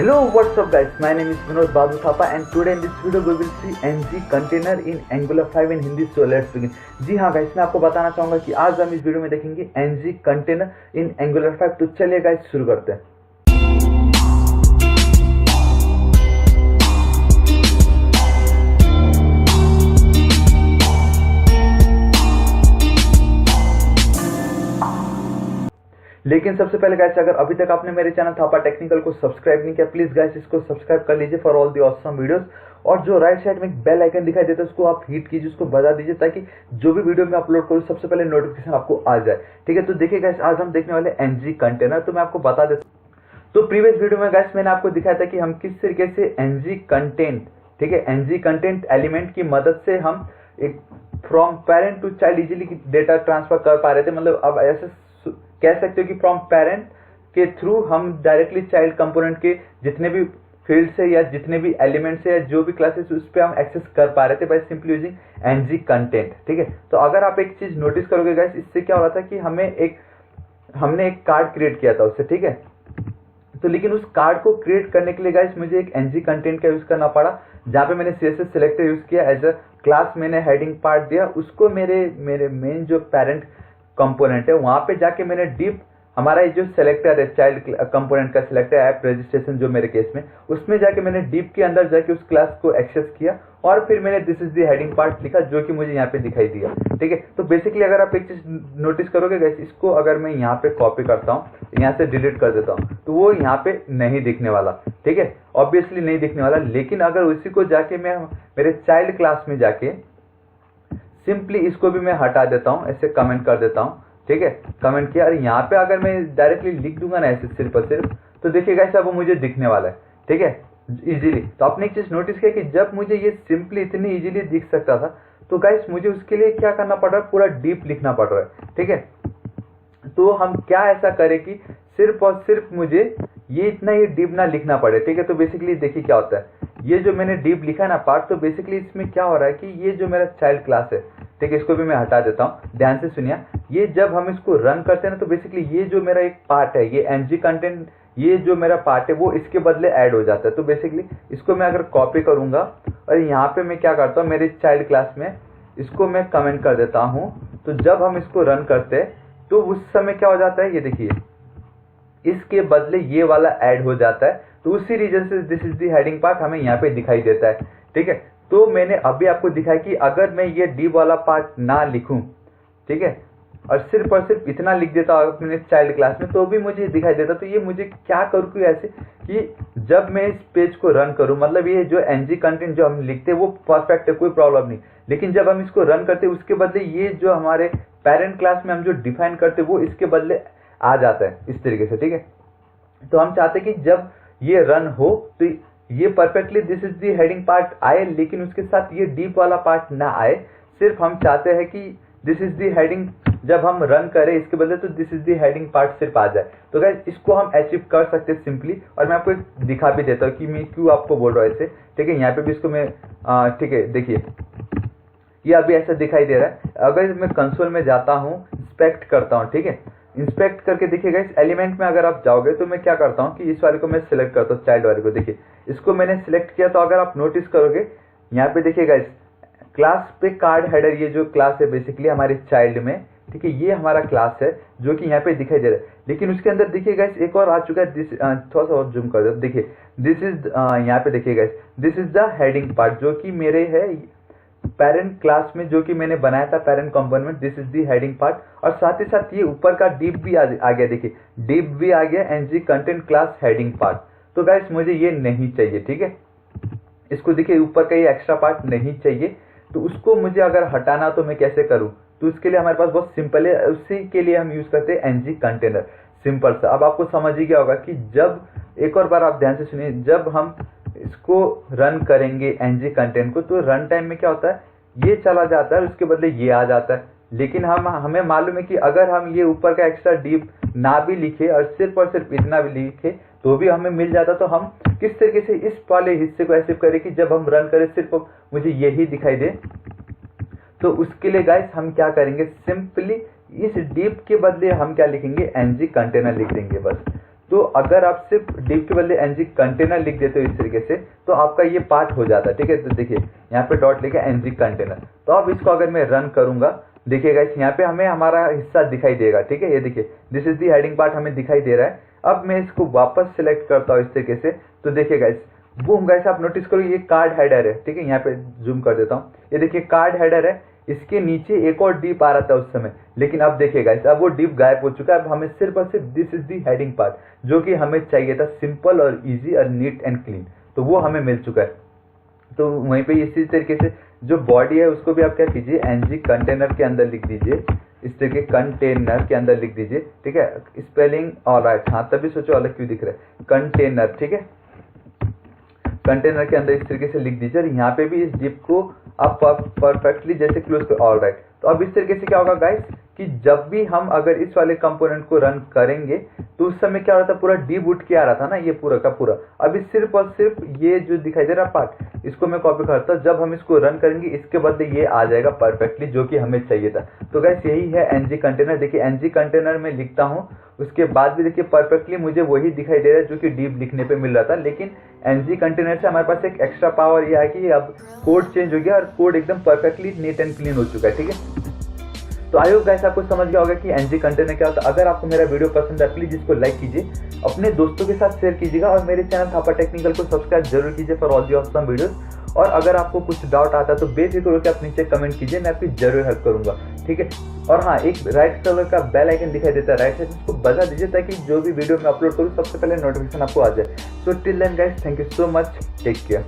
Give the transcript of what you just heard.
Hello, what's up guys? My name is Vinod Babu Thapa and today in this video we will see ng container in Angular 5 in Hindi. So let's begin. जी हाँ guys, मैं आपको बताना चाहूँगा कि आज हम इस video में देखेंगे ng कंटेनर इन Angular 5। तो चलिए गाइस शुरू करते हैं। लेकिन सबसे पहले गाइस, अगर अभी तक आपने मेरे चैनल थापा टेक्निकल को सब्सक्राइब नहीं किया, प्लीज गाइस इसको सब्सक्राइब कर लीजिए for all the awesome videos. और जो राइट साइड में एक बेल आइकन दिखाई देता है उसको आप हिट कीजिए, उसको बजा दीजिए ताकि जो भी वीडियो मैं अपलोड करूँ सबसे पहले नोटिफिकेशन आपको आ जाए। ठीक है, तो देखिए गाइस, आज हम देखने वाले ng कंटेनर। तो मैं आपको बता देता हूँ, तो प्रीवियस वीडियो में गाइस मैंने आपको दिखाया था कि हम किस तरीके से ng कंटेंट, ठीक है, ng कंटेंट एलिमेंट की मदद से हम एक from parent to child easily data transfer कर पा रहे थे। मतलब अब ऐसे कह सकते हो कि फ्रॉम पेरेंट के थ्रू हम डायरेक्टली चाइल्ड कंपोनेंट के जितने भी फील्ड्स है या जितने भी एलिमेंट्स है या जो भी क्लासेस उस पर हम एक्सेस कर पा रहे थे by simply using ng content. ठीक है, तो अगर आप एक चीज नोटिस करोगे गाइस, इससे क्या हो रहा था कि हमने एक कार्ड क्रिएट किया था उससे। ठीक है, तो लेकिन उस कार्ड को क्रिएट करने के लिए गाइस मुझे एक ng कंटेंट का यूज करना पड़ा, जहाँ पे मैंने CSS सिलेक्टर यूज किया एज अ क्लास, मैंने हेडिंग पार्ट दिया उसको, मेरे मेन जो पेरेंट कंपोनेंट है वहां पे जाके मैंने डीप हमारा ये जो सिलेक्टर है चाइल्ड कंपोनेंट का सिलेक्टर ऐप रजिस्ट्रेशन जो मेरे केस में, उसमें जाके मैंने डीप के अंदर जाके उस क्लास को एक्सेस किया और फिर मैंने this is the heading part लिखा जो कि मुझे यहाँ पे दिखाई दिया। ठीक है, तो बेसिकली अगर आप एक चीज नोटिस करोगे गाइस, इसको अगर मैं यहाँ पे कॉपी करता हूँ, यहाँ से डिलीट कर देता हूँ, तो वो यहाँ पे नहीं दिखने वाला। ठीक है, ऑब्वियसली नहीं दिखने वाला। लेकिन अगर उसी को जाके मैं मेरे चाइल्ड क्लास में जाके सिंपली इसको भी मैं हटा देता हूँ, ऐसे कमेंट कर देता हूँ। ठीक है, कमेंट किया, और यहाँ पे अगर मैं डायरेक्टली लिख दूंगा ना ऐसे सिर्फ और सिर्फ, तो देखिए गाइस अब वो मुझे दिखने वाला है। ठीक है, इजीली। तो आपने एक चीज नोटिस किया कि जब मुझे ये सिंपली इतनी इजीली दिख सकता था, तो गाइस मुझे उसके लिए क्या करना पड़ रहा है, पूरा डीप लिखना पड़ रहा है। ठीक है, तो हम क्या ऐसा करें कि सिर्फ और सिर्फ मुझे ये इतना ही डीप ना लिखना पड़े। ठीक है, तो बेसिकली देखिए क्या होता है, ये जो मैंने डीप लिखा है ना पार्ट, तो बेसिकली इसमें क्या हो रहा है कि ये जो मेरा चाइल्ड क्लास है, ठीक है, इसको भी मैं हटा देता हूँ, ध्यान से सुनिए। ये जब हम इसको रन करते हैं ना, तो बेसिकली ये जो मेरा एक पार्ट है, ये ng कंटेंट, ये जो मेरा पार्ट है वो इसके बदले ऐड हो जाता है। तो बेसिकली इसको मैं अगर कॉपी करूंगा और यहाँ पे मैं क्या करता हूँ, मेरे चाइल्ड क्लास में इसको मैं कमेंट कर देता हूँ, तो जब हम इसको रन करते हैं तो उस समय क्या हो जाता है, ये देखिए इसके बदले ये वाला ऐड हो जाता है। तो उसी रीजन से this is the heading part हमें यहाँ पे दिखाई देता है। ठीक है, तो मैंने अभी आपको दिखाया कि अगर मैं ये डी वाला पार्ट ना लिखूं, ठीक है, और सिर्फ इतना लिख देता अपने चाइल्ड क्लास में, तो भी मुझे दिखाई देता। तो ये मुझे क्या करूँ कि ऐसे कि जब मैं इस पेज को रन करूं, मतलब ये जो ng कंटेंट जो हम लिखते हैं वो परफेक्ट है, कोई प्रॉब्लम नहीं, लेकिन जब हम इसको रन करते हैं उसके बदले ये जो हमारे पेरेंट क्लास में हम जो डिफाइन करते हैं वो इसके बदले आ जाता है इस तरीके से। ठीक है, तो हम चाहते हैं कि जब ये रन हो तो ये perfectly this is the heading part आए, लेकिन उसके साथ ये डीप वाला पार्ट ना आए। सिर्फ हम चाहते हैं कि दिस इज दी हेडिंग जब हम रन करें इसके बदले तो this is the heading part सिर्फ आ जाए। तो गाइस इसको हम अचीव कर सकते हैं सिंपली, और मैं आपको एक दिखा भी देता हूँ कि मैं क्यों आपको बोल रहा हूँ ऐसे। ठीक है, यहाँ पे भी इसको मैं ठीक है, देखिए ये अभी ऐसा दिखाई दे रहा है। अगर मैं कंसोल में जाता हूँ, इंस्पेक्ट करता हूँ, ठीक है, इंस्पेक्ट करके देखिएगा इस एलिमेंट में अगर आप जाओगे तो मैं क्या करता हूँ कि इस वाले को मैं सिलेक्ट करता हूँ, चाइल्ड वाले को। देखिए इसको मैंने सिलेक्ट किया, तो अगर आप नोटिस करोगे यहाँ पे देखिएगा इस क्लास पे कार्ड हेडर, ये जो क्लास है बेसिकली हमारे चाइल्ड में, ठीक है, ये हमारा क्लास है जो कि यहाँ पे दिखाई दे रहा है। लेकिन उसके अंदर देखिएगा एक और आ चुका है, थोड़ा सा और जूम कर दो, देखिए दिस इज यहाँ पे देखिएगा this is the heading part जो कि मेरे है पेरेंट क्लास में, जो कि मैंने बनाया था parent component, this is the heading part. और साथ ही साथ ये ऊपर का डीप भी आ गया, देखिए डीप भी आ गया, ng content class heading part. तो गाइस मुझे ये नहीं चाहिए। ठीक है, इसको देखिए ऊपर का ये एक्स्ट्रा पार्ट नहीं चाहिए, तो उसको मुझे अगर हटाना तो मैं कैसे करूं, तो उसके लिए हमारे पास बहुत सिंपल है, उसी के लिए हम यूज करते हैं ng कंटेनर, सिंपल सा। अब आपको समझ ही गया होगा कि जब एक और बार आप ध्यान से सुनिए, जब हम इसको रन करेंगे ng कंटेंट को, तो रन टाइम में क्या होता है, ये चला जाता है, उसके बदले ये आ जाता है। लेकिन हमें मालूम है कि अगर हम ये ऊपर का एक्स्ट्रा डीप ना भी लिखे और सिर्फ इतना भी लिखे तो भी हमें मिल जाता। तो हम किस तरीके से इस वाले हिस्से को ऐसे करें कि जब हम रन करें सिर्फ मुझे यही दिखाई दे। तो उसके लिए गाइस हम क्या करेंगे, सिंपली इस डीप के बदले हम क्या लिखेंगे, ng कंटेनर लिख देंगे बस। तो अगर आप सिर्फ डिव के बदले एनजी कंटेनर लिख देते हो इस तरीके से तो आपका ये पार्ट हो जाता है, ठीक है। तो देखिए यहाँ पे डॉट लिखा एनजी कंटेनर। तो अब इसको अगर मैं रन करूंगा, देखिएगा यहाँ पे हमें हमारा हिस्सा दिखाई देगा, ठीक है। ये देखिए this is the heading part हमें दिखाई दे रहा है। अब मैं इसको वापस सिलेक्ट करता हूँ इस तरीके से, तो देखिए गाइस बूम गाइस आप नोटिस करो ये कार्ड हेडर है, ठीक है। यहाँ पे जूम कर देता हूँ, ये देखिए कार्ड हेडर है, इसके नीचे एक और डिव आ रहा था उस समय, लेकिन अब देखिए गाइस अब वो डिव गायब हो चुका है। अब हमें सिर्फ और सिर्फ this is the heading part, जो कि हमें चाहिए था सिंपल और इजी और नीट एंड क्लीन, तो वो हमें मिल चुका है। तो वहीं पे इसी तरीके से जो बॉडी है उसको भी आप क्या कीजिए एनजी कंटेनर के अंदर लिख दीजिए, इस तरीके कंटेनर के अंदर लिख दीजिए, ठीक है। स्पेलिंग ऑलराइट, हाँ तभी सोचो अलग क्यों दिख रहा है, कंटेनर, ठीक है। कंटेनर के अंदर इस तरीके से लिख दीजिए और यहाँ पे भी इस डिव को आप परफेक्टली जैसे क्लोज कर, ऑलराइट। तो अब इस तरीके से क्या होगा गाइस कि जब भी हम अगर इस वाले कंपोनेंट को रन करेंगे तो उस समय क्या हो रहा था, पूरा डिव उठ के आ रहा था ना ये पूरा का पूरा। अभी सिर्फ और सिर्फ ये जो दिखाई दे रहा पार्ट, इसको मैं कॉपी करता हूँ, जब हम इसको रन करेंगे इसके बदले ये आ जाएगा परफेक्टली जो कि हमें चाहिए था। तो गाइस यही है एनजी कंटेनर। देखिए एनजी कंटेनर में लिखता हूँ, उसके बाद भी देखिए परफेक्टली मुझे वही दिखाई दे रहा है जो कि डिव लिखने पे मिल रहा था, लेकिन एनजी कंटेनर से हमारे पास एक एक्स्ट्रा पावर यह है कि अब कोड चेंज हो गया और कोड एकदम परफेक्टली नीट एंड क्लीन हो चुका है, ठीक है। तो आई होप गाइस आपको समझ गया होगा कि एनजी कंटेनर क्या होता है। अगर आपको मेरा वीडियो पसंद है प्लीज इसको लाइक कीजिए, अपने दोस्तों के साथ शेयर कीजिएगा और मेरे चैनल थापा टेक्निकल को सब्सक्राइब जरूर कीजिए for all the awesome videos. और अगर आपको कुछ डाउट आता है तो बेफिक्र होकर आप नीचे कमेंट कीजिए, मैं आपकी जरूर हेल्प करूंगा, ठीक है। और हाँ एक राइट कलर का बेल आइकन दिखाई देता है राइट साइड, उसको बजा दीजिए ताकि जो भी वीडियो मैं अपलोड करूँ सबसे पहले नोटिफिकेशन आपको आ जाए। So till then guys, thank you so much, take care.